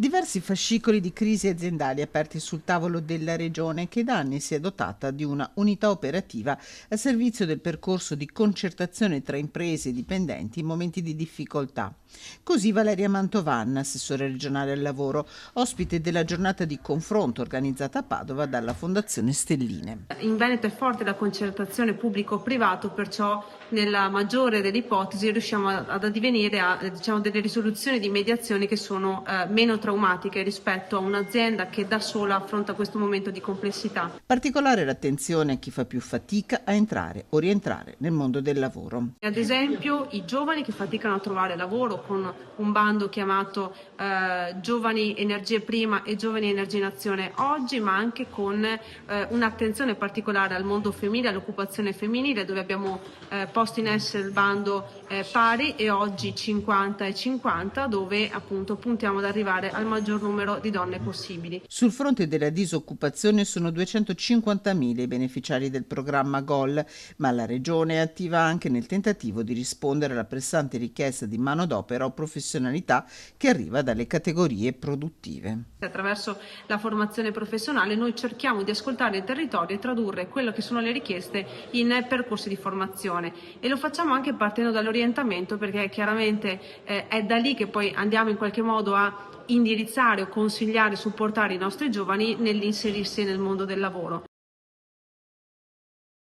Diversi fascicoli di crisi aziendali aperti sul tavolo della regione che da anni si è dotata di una unità operativa a servizio del percorso di concertazione tra imprese e dipendenti in momenti di difficoltà. Così Valeria Mantovan, assessore regionale al lavoro, ospite della giornata di confronto organizzata a Padova dalla Fondazione Stelline. In Veneto è forte la concertazione pubblico-privato, perciò nella maggiore delle ipotesi riusciamo ad addivenire a delle risoluzioni di mediazione che sono meno traumatiche rispetto a un'azienda che da sola affronta questo momento di complessità. Particolare l'attenzione a chi fa più fatica a entrare o rientrare nel mondo del lavoro. Ad esempio i giovani che faticano a trovare lavoro con un bando chiamato Giovani Energie Prima e Giovani Energie in Azione oggi, ma anche con un'attenzione particolare al mondo femminile, all'occupazione femminile, dove abbiamo posto in essere il bando pari e oggi 50 e 50, dove appunto puntiamo ad arrivare al maggior numero di donne possibili. Sul fronte della disoccupazione sono 250.000 i beneficiari del programma GOL, ma la Regione è attiva anche nel tentativo di rispondere alla pressante richiesta di manodopera o professionalità che arriva dalle categorie produttive. Attraverso la formazione professionale noi cerchiamo di ascoltare il territorio e tradurre quello che sono le richieste in percorsi di formazione, e lo facciamo anche partendo dall'orientamento, perché chiaramente è da lì che poi andiamo in qualche modo a indirizzare o consigliare, supportare i nostri giovani nell'inserirsi nel mondo del lavoro.